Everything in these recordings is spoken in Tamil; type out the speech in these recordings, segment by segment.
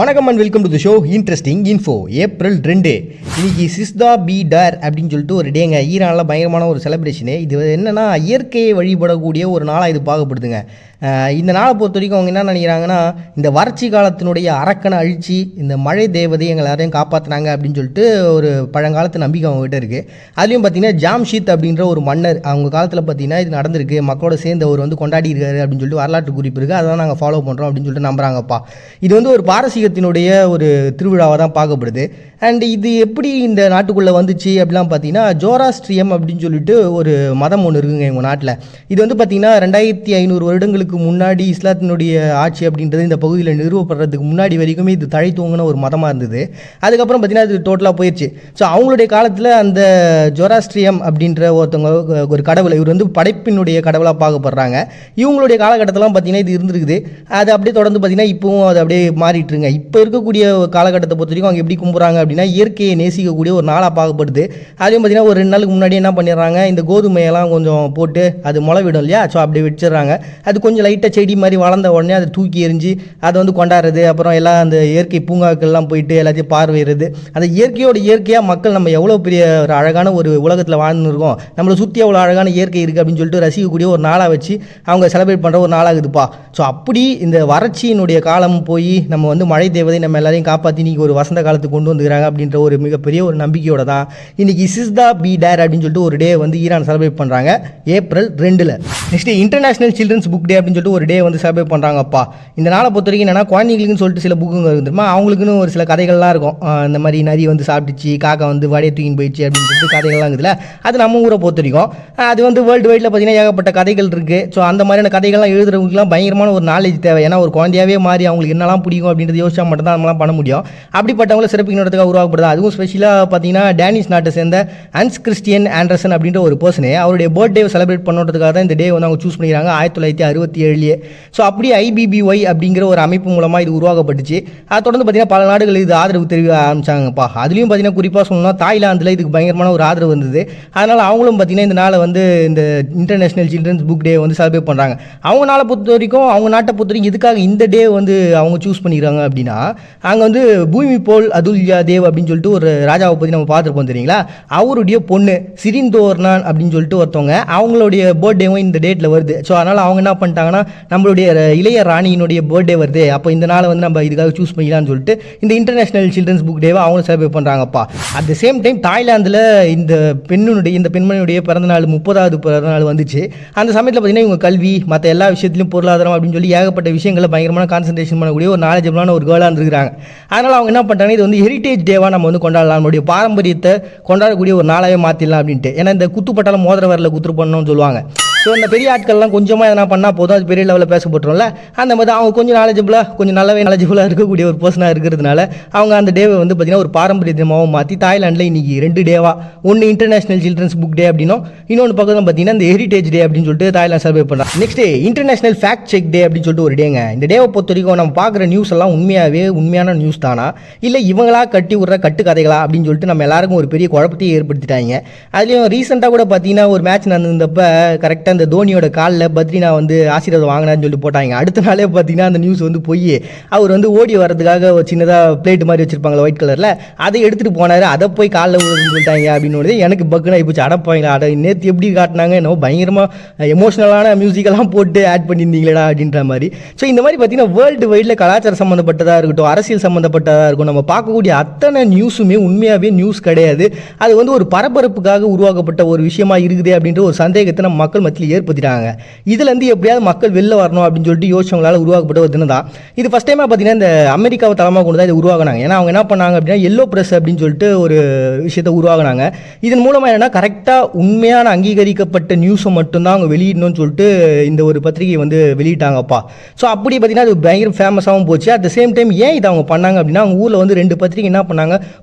வணக்கம் and welcome to the show interesting info. April 2 இன்னைக்கு சிஸ்தா பி டார் அப்படின்னு சொல்லிட்டு ஒரு டேங்க. ஈரானில் பயங்கரமான ஒரு செலிப்ரேஷனு. இது என்னென்னா இயற்கையை வழிபடக்கூடிய ஒரு நாளாக இது பார்க்கப்படுதுங்க. இந்த நாளை பொறுத்த வரைக்கும் அவங்க என்ன நினைக்கிறாங்கன்னா, இந்த வறட்சி காலத்தினுடைய அரக்கனை அழித்து இந்த மழை தேவதை எங்களை எல்லாரையும் காப்பாற்றினாங்க அப்படின்னு சொல்லிட்டு ஒரு பழங்காலத்து நம்பிக்கை அவங்ககிட்ட இருக்குது. அதுலேயும் பார்த்தீங்கன்னா ஜாம்ஷித் அப்படின்ற ஒரு மன்னர் அவங்க காலத்தில் பார்த்தீங்கன்னா இது நடந்திருக்கு, மக்களோட சேர்ந்து அவர் வந்து கொண்டாடி இருக்காரு அப்படின்னு சொல்லிட்டு வரலாற்று குறிப்பு இருக்குது. அதான் நாங்கள் ஃபாலோ பண்ணுறோம் அப்படின்னு சொல்லிட்டு நம்புறாங்கப்பா. இது வந்து ஒரு பாரசீகத்தினுடைய ஒரு திருவிழாவாக தான் பார்க்கப்படுது. அண்ட் இது எப்படி இந்த நாட்டுக்குள்ளே வந்துச்சு அப்படிலாம் பார்த்தீங்கன்னா, ஜோராஸ்ட்ரியம் அப்படின்னு சொல்லிட்டு ஒரு மதம் ஒன்று இருக்குங்க எங்கள் நாட்டில். இது வந்து பார்த்தீங்கன்னா 2500 வருடங்களுக்கு முன்னாடி இஸ்லாத்தினுடைய ஆட்சி அப்படின்றது இந்த பகுதியில் நிறுவப்படுறதுக்கு முன்னாடி வரைக்குமே இது தழைத்தோங்கின ஒரு மதமாக இருந்தது. அதுக்கப்புறம் பார்த்தீங்கன்னா இது டோட்டலாக போயிடுச்சு. ஸோ அவங்களுடைய காலத்தில் அந்த ஜோராஸ்ட்ரியம் அப்படின்ற ஒருத்தவங்க ஒரு கடவுளை இவர் வந்து படைப்பினுடைய கடவுளாக பார்க்கப்படுறாங்க. இவங்களுடைய காலகட்டத்திலாம் பார்த்தீங்கன்னா இது இருந்திருக்குது. அது அப்படியே தொடர்ந்து பார்த்தீங்கன்னா இப்போவும் அது அப்படியே மாறிட்டுருங்க. இப்போ இருக்கக்கூடிய காலகட்டத்தை பொறுத்த வரைக்கும் அவங்க எப்படி கும்பிட்றாங்க அப்படின்னா இயற்கையை நேசிக்கக்கூடிய ஒரு நாளாக பார்க்கப்படுது. அதையும் பார்த்தீங்கன்னா ஒரு 2 நாளுக்கு முன்னாடி என்ன பண்ணிடுறாங்க, இந்த கோதுமையெல்லாம் கொஞ்சம் போட்டு அது முளை விடும் இல்லையா, ஸோ அப்படி வச்சிடுறாங்க. அது கொஞ்சம் லைட்டாக செடி மாதிரி வளர்ந்த உடனே அதை தூக்கி எறிஞ்சு அதை வந்து கொண்டாடுறது. அப்புறம் எல்லாம் அந்த இயற்கை பூங்காக்கள்லாம் போயிட்டு எல்லாத்தையும் பார்வையிடுறது. அந்த இயற்கையோட இயற்கையாக மக்கள் நம்ம எவ்வளோ பெரிய ஒரு அழகான ஒரு உலகத்தில் வாழ்ந்துருக்கோம், நம்மளை சுற்றி எவ்வளோ அழகான இயற்கை இருக்குது அப்படின்னு சொல்லிட்டு ரசிக்கக்கூடிய ஒரு நாளாக வச்சு அவங்க செலிப்ரேட் பண்ணுற ஒரு நாளாகுதுப்பா. ஸோ அப்படி இந்த வறட்சியினுடைய காலம் போய் நம்ம வந்து மழை தேவதை நம்ம எல்லாரையும் காப்பாற்றி இன்றைக்கி ஒரு வசந்த காலத்துக்கு கொண்டு வந்துக்கிறாங்க அப்படின்ற ஒரு மிகப்பெரிய ஒரு நம்பிக்கையோட தான் இன்றைக்கி சிஸ்தா பி டார் அப்படின்னு சொல்லிட்டு ஒரு டே வந்து ஈரான் செலிப்ரேட் பண்ணுறாங்க April 2. Next international children's book day அப்படின்னு சொல்லிட்டு ஒரு டே வந்து செலிப்ரேட் பண்ணுறாங்கப்பா. இந்த நாளை பொறுத்த வரைக்கும் என்னென்னா, குழந்தைங்களுக்குன்னு சொல்லிட்டு சில புக்குங்க இருக்குமா, அவங்களுக்குன்னு ஒரு சில கதைகள்லாம் இருக்கும். இந்த மாதிரி நரி வந்து சாப்பிட்டுச்சு, காக்கா வந்து வடையை தூக்கின்னு போயிடுச்சு அப்படின்னு சொல்லிட்டு கதைகள்லாம் இருக்குதுல்ல, அது நம்ம ஊரை பொறுத்த வரைக்கும் அது வந்து வேர்ல்டு வைடில் பார்த்தீங்கன்னா ஏகப்பட்ட கதைகள் இருக்குது. ஸோ அந்த மாதிரியான கதைகள்லாம் எழுதுறவங்களுக்குலாம் பயங்கரமான ஒரு நாலேஜ் தேவை. ஏன்னா ஒரு குழந்தையாவே மாறி அவங்களுக்கு என்னெல்லாம் பிடிக்கும் அப்படின்றது யோசிச்சா மட்டும் தான் நம்மளாம் பண்ண முடியும். அப்படிப்பட்டவங்களை சிறப்பிக்கிறதுக்காக உருவாக்கப்படுது. அதுவும் ஸ்பெஷலாக பார்த்தீங்கன்னா டேனிஷ் நாட்டை சேர்ந்த ஹன்ஸ் கிறிஸ்டியன் ஆண்டர்சன் அப்படின்ற ஒரு பர்சனே அவருடைய பர்த்டே செலிப்ரேட் பண்ணுறதுக்காக தான் இந்த டே வந்து அவங்க சூஸ் பண்ணிக்கிறாங்க 1967. ஸோ அப்படி IBBY அப்படிங்கிற ஒரு அமைப்பு மூலமாக இது உருவாக்கப்பட்டுச்சு. அதை தொடர்ந்து பார்த்தீங்கன்னா பல நாடுகள் இது ஆதரவு தெரிவிக்க ஆரம்பிச்சாங்கப்பா. அதுலேயும் பார்த்தீங்கன்னா குறிப்பாக சொல்லணும்னா தாய்லாந்தில் இதுக்கு பயங்கரமான ஒரு ஆதரவு இருந்தது. அதனால் அவங்களும் பார்த்தீங்கன்னா இந்த நாளை வந்து இந்த இன்டர்நேஷனல் சில்ட்ரன்ஸ் புக் டே வந்து செலிப்ரேட் பண்ணுறாங்க. அவங்க நாளை பொறுத்த வரைக்கும் அவங்க நாட்டை பொறுத்த வரைக்கும் இதுக்காக இந்த டே வந்து அவங்க சூஸ் பண்ணிக்கிறாங்க அப்படின்னா, அங்கே வந்து பூமி போல் அதுல்யா தேவ் அப்படின்னு சொல்லிட்டு ஒரு ராஜாவை பற்றி நம்ம பார்த்துருப்போம் தெரியுங்களா, அவருடைய பொண்ணு சிரிந்தோர்னான் அப்படின்னு சொல்லிட்டு ஒருத்தவங்க அவங்களுடைய பர்த்டேவும் இந்த டேட்டில் வருது. ஸோ அதனால் அவங்க என்ன பண்ணிட்டாங்கன்னா, நம்மளுடைய இளைய ராணியினுடைய பர்த்டே வருது, அப்போ இந்த நாளை வந்து நம்ம இதுக்காக சூஸ் பண்ணிக்கலாம்னு சொல்லிட்டு இந்த இன்டர்நேஷனல் சில்ட்ரன்ஸ் புக் டேவை அவங்க செலிப்ரேட் பண்ணுறாங்கப்பா. அட் த சேம் டைம் தாய்லாந்தில் இந்த பெண்மணியுடைய பிறந்தநாள் 30வது பிறந்தநாள் வந்துச்சு. அந்த சமயத்தில் பார்த்தீங்கன்னா இவங்க கல்வி மற்ற எல்லா விஷயத்திலும் பொருளாதாரம் அப்படின்னு சொல்லி ஏகப்பட்ட விஷயங்களை பயங்கரமான கான்சன்ட்ரேஷன் பண்ணக்கூடிய ஒரு நாலேஜபிளான ஒரு கேர்ளாக இருந்திருக்காங்க. அதனால் அவங்க என்ன பண்ணிட்டாங்க, இது வந்து ஹெரிட்டேஜ் டேவாக நம்ம வந்து கொண்டாடலாம், நம்மளுடைய பாரம்பரியத்தை கொண்டாடக்கூடிய ஒரு நாளாகவே மாற்றிடலாம் அப்படின்ட்டு. ஏன்னா இந்த குத்துப்பட்டாலும் மோதிர வரல குத்துரு பண்ணணும்னு சொல்லுவாங்க. ஸோ இந்த பெரிய ஆட்கள்லாம் கொஞ்சமாக எதனா பண்ணால் போதும், அது பெரிய லெவலில் பேசப்பட்டுரும்ல. அந்த மாதிரி அவங்க கொஞ்சம் நாலேஜபிளாக கொஞ்சம் நல்லாவே நாலேஜபிளாக இருக்கக்கூடிய ஒரு பர்சனாக இருக்கிறதுனால அவங்க அந்த டேவை வந்து பார்த்திங்கன்னா ஒரு பாரம்பரிய தினமாகவும் மாற்றி தாய்லாண்டில் இன்றைக்கி 2 டேவாக, ஒன்று இன்டர்நேஷனல் சில்ட்ரன்ஸ் புக் டே அப்படின்னும் இன்னொன்று பக்கம் பார்த்தீங்கன்னா இந்த ஹெரிட்டேஜ் டே அப்படின்னு சொல்லிட்டு தாய்லாந்து செலிப்ரேட் பண்ணுறாங்க. Next day international fact check day அப்படின்னு சொல்லிட்டு ஒரு டேங்க. இந்த டேவை பொறுத்த வரைக்கும் நம்ம பார்க்குற நியூஸ் எல்லாம் உண்மையான நியூஸ் தானா இல்லை இவங்களா கட்டி விடுற கட்டுக்கதைகளா அப்படின்னு சொல்லிட்டு நம்ம எல்லாருக்கும் ஒரு பெரிய குழப்பத்தையே ஏற்படுத்திட்டாங்க. அதுலேயும் ரீசெண்டாக கூட பார்த்தீங்கன்னா ஒரு மேட்ச் நடந்தப்போ கரெக்டாக இந்த தோனியோட காலில் பத்ரினா வந்து ஆசீர்வாதம் வாங்கினான்னு சொல்லிட்டு போட்டாங்க. அடுத்த நாளே பார்த்தீங்கன்னா அந்த நியூஸ் வந்து போய் அவர் வந்து ஓடி வர்றதுக்காக ஒரு சின்னதாக பிளேட் மாதிரி வச்சிருப்பாங்களா ஒயிட் கலரில், அதை எடுத்துகிட்டு போனார். அதை போய் காலில் விழுதுன்னு சொல்லிட்டாங்க அப்படின்னு எனக்கு பக்குனா இப்போ அடப்பாங்களா, அதை நேற்று எப்படி காட்டினாங்க, என்னவோ பயங்கரமாக எமோஷனலான மியூசிக்கெல்லாம் போட்டு ஆட் பண்ணியிருந்தீங்களா அப்படின்ற மாதிரி. ஸோ இந்த மாதிரி பார்த்தீங்கன்னா வேர்ல்டு வைடில் கலாச்சாரம் சம்மந்தப்பட்டதாக இருக்கட்டும், அரசியல் சம்மந்தப்பட்டதாக இருக்கும், நம்ம பார்க்கக்கூடிய அத்தனை நியூஸுமே உண்மையாகவே நியூஸ் கிடையாது. அது வந்து ஒரு பரபரப்புக்காக உருவாக்கப்பட்ட ஒரு விஷயமா இருக்குது அப்படின்ற ஒரு சந்தேகத்தை நம்ம மக்கள் மத்தியில் ஏற்படுத்திட்டாங்க. இதுலேருந்து எப்படியாவது மக்கள் வெளில வரணும் அப்படின்னு சொல்லிட்டு யோசிச்சவங்களால உருவாக்கப்பட்ட ஒரு தினம் தான் இது. ஃபஸ்ட் டைமாக பார்த்தீங்கன்னா இந்த அமெரிக்காவை தளமாக கொண்டு தான் இது உருவாகினாங்க. ஏன்னா அவங்க என்ன பண்ணாங்க அப்படின்னா எல்லோ ப்ரெஸ் அப்படின்னு சொல்லிட்டு ஒரு விஷயத்தை உருவாகினாங்க. இதன் மூலமாக என்னென்னா கரெக்டாக உண்மையான அங்கீகரிக்கப்பட்ட நியூஸை மட்டும்தான் அவங்க வெளியிடணும்னு சொல்லிட்டு இந்த ஒரு பத்திரிகை வந்து வெளியிட்டாங்கப்பா. ஸோ அப்படி பார்த்தீங்கன்னா அது பயங்கர ஃபேமஸாகவும் போச்சு. அட் த சேம் டைம் ஏன் இதை அவங்க பண்ணாங்க அப்படின்னா, அவங்க ஊரில் வந்து 2 பத்திரிகை என்ன பண்ணாங்க,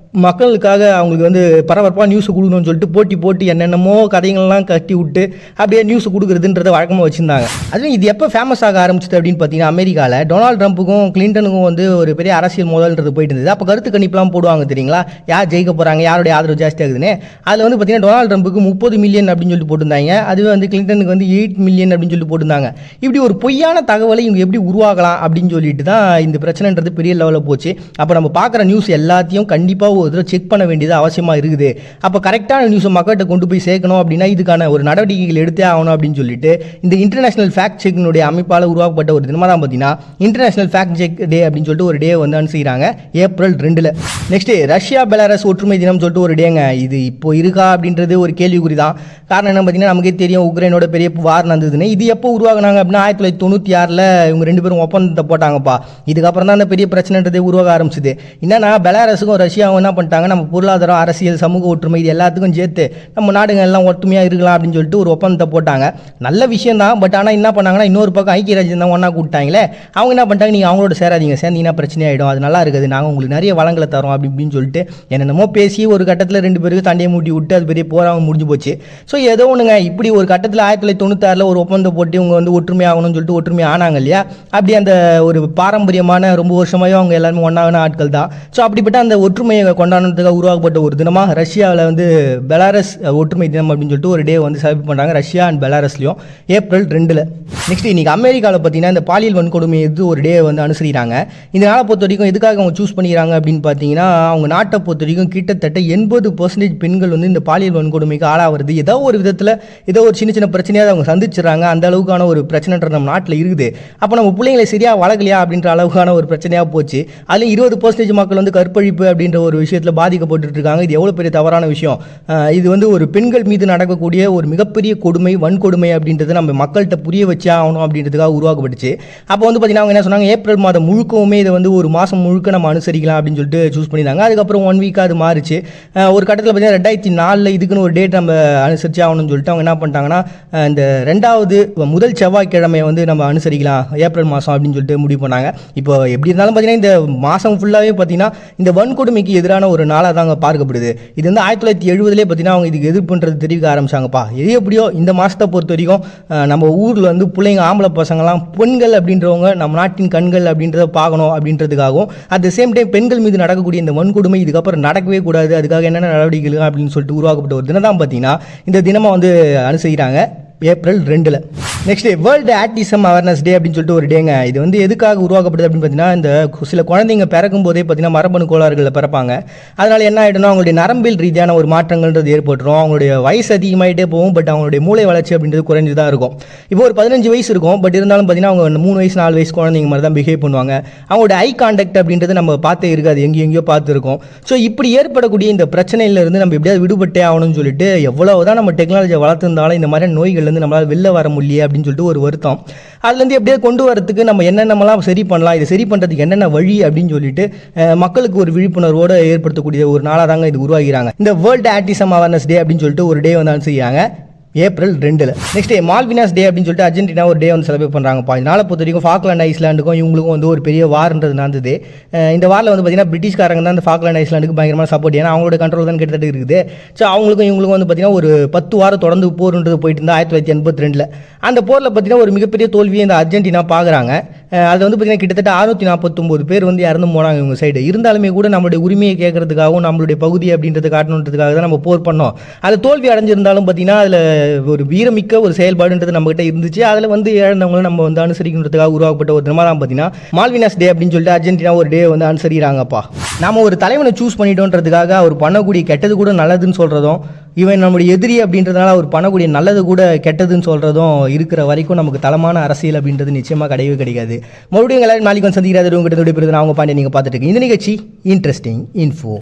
மக்களுக்காக அவங்களுக்கு வந்து பரபரப்பாக நியூஸ் கொடுக்கணும்னு சொல்லிட்டு போட்டி என்னென்னமோ கதைகள்லாம் கட்டி விட்டு அப்படியே நியூஸ் நியூஸ் கொடுக்குறதுன்றத வழக்கமாக வச்சுருந்தாங்க. அதுவும் இது எப்போ ஃபேமஸ் ஆக ஆரம்பிச்சது அப்படின்னு பார்த்தீங்கன்னா, அமெரிக்காவில் டொனால்டு ட்ரம்ப்புக்கும் கிளின்டனுக்கும் வந்து ஒரு பெரிய அரசியல் மோதல்ன்றது போயிட்டு இருந்தது. அப்போ கருத்து கணிப்புலாம் போடுவாங்க தெரியுங்களா, யார் ஜெயிக்க போகிறாங்க, யாருடைய ஆதரவு ஜாஸ்தி ஆகுதுன்னு. அதில் வந்து பார்த்தீங்கன்னா டொனால்டு ட்ரம்ப்புக்கு 30 மில்லியன் அப்படின்னு சொல்லிட்டு போட்டிருந்தாங்க. அதுவே வந்து கிளின்டனுக்கு வந்து 8 மில்லியன் அப்படின்னு சொல்லிட்டு போட்டிருந்தாங்க. இப்படி ஒரு பொய்யான தகவலை இவங்க எப்படி உருவாக்கலாம் அப்படின்னு சொல்லிட்டு தான் இந்த பிரச்சனைன்றது பெரிய லெவலில் போச்சு. அப்போ நம்ம பார்க்குற நியூஸ் எல்லாத்தையும் கண்டிப்பாக ஒரு தடவை செக் பண்ண வேண்டியது அவசியமாக இருக்குது. அப்போ கரெக்டான நியூஸை மக்கள்கிட்ட கொண்டு போய் சேர்க்கணும் அப்படின்னா இதுக்கான ஒரு நடவடிக்கைகள் எடுத்தே ஆகணும் அப்படின்னு சொல்லிட்டு இந்த இன்டர்நேஷனல் ஃபேக்ட் செக்கினுடைய அமைப்பால் உருவாக்கப்பட்ட ஒரு தினமாக தான் பார்த்தீங்கன்னா இன்டர்நேஷனல் ஃபேக்ட் செக் டே அப்படின்னு சொல்லிட்டு ஒரு டே வந்து அனுசரிக்கிறாங்க ஏப்ரல் 2. நெக்ஸ்ட் ரஷ்யா பெலாரஸ் ஒற்றுமை தினம் சொல்லிட்டு ஒரு டேங்க. இது இப்போ இருக்கா அப்படின்றது ஒரு கேள்விக்குறி தான். காரணம் என்ன பார்த்தீங்கன்னா, நமக்கே தெரியும் உக்ரைனோட பெரிய வார் நடந்ததுன்னு. இது எப்போ உருவாகினாங்க அப்படின்னா 1996 இவங்க 2 பேரும் ஒப்பந்தத்தை போட்டாங்கப்பா. இதுக்கப்புறம் தான் அந்த பெரிய பிரச்சனைன்றதே உருவாக ஆரம்பிச்சுது. என்னன்னா பெலாரஸுக்கும் ரஷ்யாவும் என்ன பண்ணிட்டாங்க, நம்ம பொருளாதாரம், அரசியல், சமூக ஒற்றுமை இது எல்லாத்துக்கும் சேர்த்து நம்ம நாடுகள் எல்லாம் ஒற்றுமையாக இருக்கலாம் அப்படின்னு சொல்லிட்டு ஒரு ஒப்பந்தத்தை போட்டாங்க. நல்ல விஷயம் தான். பட் ஆனால் என்ன பண்ணாங்கன்னா, இன்னொரு பக்கம் ஐக்கிய ராஜ்யம் தான் ஒன்றா கூப்பிட்டாங்களே, அவங்க என்ன பண்ணிட்டாங்க, நீங்கள் அவங்களோட சேராதீங்க, சேர்ந்தீங்கன்னா பிரச்சனை ஆகிடும், அது நல்லா இருக்குது, நாங்கள் உங்களுக்கு நிறைய வளங்களை தரோம் அப்படின்னு சொல்லிட்டு என்னென்னமோ பேசி ஒரு கட்டத்தில் 2 பேருக்கு சண்டையை மூட்டி விட்டு அது பெரிய போராக முடிஞ்சு போச்சு. ஸோ ஏதோ ஒன்றுங்க, இப்படி ஒரு கட்டத்தில் 1996 ஒரு ஒப்பந்தம் போட்டு இவங்க வந்து ஒற்றுமை ஆகணும்னு சொல்லிட்டு ஒற்றுமை ஆனாங்க இல்லையா. அப்படி அந்த ஒரு பாரம்பரியமான ரொம்ப வருஷமாகவே அவங்க எல்லாருமே ஒன்றான ஆட்கள் தான். ஸோ அப்படிப்பட்ட அந்த ஒற்றுமையை கொண்டாடுறதுக்காக உருவாக்கப்பட்ட ஒரு தினமாக ரஷ்யாவில் வந்து பெலாரஸ் ஒற்றுமை தினம் அப்படின்னு சொல்லிட்டு ஒரு டே வந்து செலிப்ரேட் பண்ணுறாங்க, ரஷ்யா அண்ட் பெலாரஸ்லையும் ஏப்ரல் 2. நெக்ஸ்ட் இன்னைக்கு அமெரிக்காவில் பார்த்தீங்கன்னா இந்த பாலியல் வன்கொடுமை ஒரு டே வந்து அனுசரிக்கிறாங்க. இந்த நாளை பொறுத்த வரைக்கும் எதுக்காக அவங்க சூஸ் பண்ணிக்கிறாங்க அப்படின்னு பார்த்தீங்கன்னா, அவங்க நாட்டை பொறுத்த வரைக்கும் கிட்டத்தட்ட 80% பெண்கள் வந்து இந்த பாலியல் வன்கொடுமைக்கு ஆளாகிறது. ஏதோ ஒரு விதத்தில் ஏதோ ஒரு சின்ன சின்ன பிரச்சனையாக அவங்க சந்திச்சிடறாங்க. அந்த அளவுக்கான ஒரு பிரச்சனைன்ற நம்ம நாட்டில் இருக்குது. அப்போ நம்ம பிள்ளைங்களை சரியாக வளர்க்கலையா அப்படின்ற அளவுக்கான ஒரு பிரச்சனையாக போச்சு. அதுலேயும் 20% மக்கள் வந்து கற்பழிப்பு அப்படின்ற ஒரு விஷயத்தில் பாதிக்கப்பட்டு இருக்காங்க. இது எவ்வளோ பெரிய தவறான விஷயம். இது வந்து ஒரு பெண்கள் மீது நடக்கக்கூடிய ஒரு மிகப்பெரிய கொடுமை, வன்கொடுமை அப்படின்றது நம்ம மக்கள்கிட்ட புரிய வச்சே ஆகணும் அப்படின்றதுக்காக உருவாக்கப்பட்டுச்சு. அப்போ வந்து பார்த்தீங்கன்னா அவங்க என்ன சொன்னாங்க, ஏப்ரல் மாதம் முழுக்கவுமே இதை வந்து ஒரு மாதம் முழுக்க நம்ம அனுசரிக்கலாம் அப்படின்னு சொல்லிட்டு சூஸ் பண்ணியிருந்தாங்க. அதுக்கப்புறம் 1 வீக்காக அது மாறிச்சு. ஒரு கட்டத்தில் பார்த்தீங்கன்னா 2004 இதுக்குன்னு ஒரு டேட் நம்ம அனுசரிச்சு ஆகணும்னு சொல்லிட்டு அவங்க என்ன பண்ணிட்டாங்கன்னா, இந்த 2வது முதல் செவ்வாய்க்கிழமையை வந்து நம்ம அனுசரிக்கலாம் ஏப்ரல் மாதம் அப்படின்னு சொல்லிட்டு முடிவு பண்ணாங்க. இப்போ எப்படி இருந்தாலும் பார்த்தீங்கன்னா இந்த மாதம் ஃபுல்லாகவே பார்த்தீங்கன்னா இந்த வன்கொடுமைக்கு எதிரான ஒரு நாளாக தாங்க பார்க்கப்படுது. இது வந்து 1970 பார்த்தீங்கன்னா அவங்க இதுக்கு எதிர்ப்புன்றது தெரிவிக்க ஆரம்பிச்சாங்கப்பா. எது எப்படியோ இந்த மாதத்தை பொறுத்த வரைக்கும் நம்ம ஊரில் வந்து பிள்ளைங்க, ஆம்பளை பசங்கள்லாம் பெண்கள் அப்படின்றவங்க நம்ம நாட்டின் கண்கள் அப்படின்றத பார்க்கணும் அப்படின்றதுக்காகவும், அட் த சேம் டைம் பெண்கள் மீது நடக்கக்கூடிய இந்த வன்கொடுமை இதுக்கப்புறம் நடக்கவே கூடாது, அதுக்காக என்னென்ன நடவடிக்கைகள் அப்படின்னு சொல்லிட்டு உருவாக்கப்பட்ட ஒரு தினம் தான் பார்த்தீங்கன்னா இந்த தினமாக வந்து அனுசரிக்கிறாங்க April 2. Next world autism awareness day அப்படின்னு சொல்லிட்டு ஒரு டேங்க. இது வந்து எதுக்காக உருவாக்கப்படுது அப்படின்னு பார்த்தீங்கன்னா, இந்த சில குழந்தைங்க பிறக்கும் போதே பார்த்தீங்கன்னா மரபணு கோளாறுகளில் பிறப்பாங்க. அதனால் என்ன ஆகிடும்னா அவங்களுடைய நரம்பில் ரீதியான ஒரு மாற்றங்கள்ன்றது ஏற்பட்டுரும். அவங்களுடைய வயசு அதிகமாகிட்டே போகும், பட் அவங்களுடைய மூளை வளர்ச்சி அப்படின்றது குறைஞ்சு தான் இருக்கும். இப்போ ஒரு 15 வயசு இருக்கும், பட் இருந்தாலும் பார்த்தீங்கன்னா அவங்க 3 வயசு 4 வயசு குழந்தைங்க மாதிரி தான் பிஹேவ் பண்ணுவாங்க. அவங்களுடைய ஐ கான்டாக்ட் அப்படின்றது நம்ம பார்த்தே இருக்காது, எங்கேயோ பார்த்துருக்கோம். ஸோ இப்படி ஏற்படக்கூடிய இந்த பிரச்சனையிலேருந்து நம்ம எப்படியாவது விடுபட்டே ஆகணும்னு சொல்லிட்டு எவ்வளவுதான் நம்ம டெக்னாலஜியை வளர்த்துருந்தாலும் இந்த மாதிரி நோய்கள் நம்மளால் வெளில வர முடியல அப்படின்னு சொல்லிட்டு ஒரு வருத்தம். அதுலேருந்து எப்படியே கொண்டு வரதுக்கு நம்ம என்னென்னலாம் சரி பண்ணலாம், இதை சரி பண்ணுறதுக்கு என்னென்ன வழி அப்படின்னு சொல்லிட்டு மக்களுக்கு ஒரு விழிப்புணர்வோடு ஏற்படுத்தக்கூடிய ஒரு நாளாக தாங்க இது உருவாகிறாங்க. இந்த வேர்ல்டு ஆட்டிசம் அவேர்னஸ் டே அப்படின்னு சொல்லிட்டு ஒரு டே வந்து அனுசரிக்கிறாங்க ஏப்ரல் 2. நெக்ஸ்ட் மால்வினாஸ் டே அப்படின்னு சொல்லிட்டு அர்ஜென்டினா ஒரு டே வந்து செலிப்ரேட் பண்ணுறாங்கப்பா. இதனால் பொறுத்த வரைக்கும் ஃபாக்லாண்ட் ஐஸ்லாண்டுக்கும் இவங்களுக்கும் வந்து ஒரு பெரிய வார்ன்றது நடந்தது. இந்த வாரில் வந்து பார்த்தீங்கன்னா பிரிட்டிஷ்காரங்க தான் இந்த ஃபாக்லாண்ட் ஐஸ்லாண்டுக்கு பயங்கரமாக சப்போர்ட், ஏன்னா அவங்களோட கண்ட்ரோல் தான் கிட்டத்தட்ட இருக்குது. ஸோ அவங்களுக்கும் இவங்களுக்கும் வந்து பார்த்தீங்கன்னா ஒரு 10 வாரம் தொடர்ந்து போர்ன்றது போயிட்டு இருந்தால் 1982 அந்த போரில் பார்த்தீங்கன்னா ஒரு மிகப்பெரிய தோல்வியை இந்த அர்ஜென்டினா பார்க்குறாங்க. அது வந்து பார்த்தீங்கன்னா கிட்டத்தட்ட 649 பேர் வந்து இறந்து போனாங்க இவங்க சைடு. இருந்தாலுமே கூட நம்மளுடைய உரிமையை கேட்கறதுக்காகவும் நம்மளுடைய பகுதி அப்படின்றது காட்டணுன்றதுக்காக தான் நம்ம போர் பண்ணோம். அது தோல்வி அடைஞ்சிருந்தாலும் பார்த்தீங்கன்னா அதில் ஒரு வீரமிக்க ஒரு செயல்பாடுன்றது நம்மகிட்ட இருந்துச்சு. அதில் வந்து இழந்தவங்களும் நம்ம வந்து அனுசரிக்கணுன்றதுக்காக உருவாக்கப்பட்ட ஒரு தினமாக தான் பார்த்தீங்கன்னா மால்வினாஸ் டே அப்படின்னு சொல்லிட்டு அர்ஜென்டினா ஒரு டே வந்து அனுசரிக்கிறாங்கப்பா. நாம ஒரு தலைவனை சூஸ் பண்ணிட்டோன்றதுக்காக அவர் பண்ணக்கூடிய கெட்டது கூட நல்லதுன்னு சொல்கிறதும், இவன் நம்முடைய எதிரி அப்படின்றதுனால அவர் பண்ணக்கூடிய நல்லது கூட கெட்டதுன்னு சொல்கிறதும் இருக்கிற வரைக்கும் நமக்கு தளமான அரசியல் அப்படின்றது நிச்சயமாக கிடையவே கிடைக்காது. மறுபடியும் எல்லாரும் நாளைக்கு வந்து சந்திக்கிறாரு. உங்கள்கிட்ட விடைபெறுது நான் அவங்க பாண்டிய. நீங்கள் பார்த்துட்டு இருக்கீங்க இந்த நிகழ்ச்சி இன்ட்ரெஸ்டிங் இன்ஃபோ.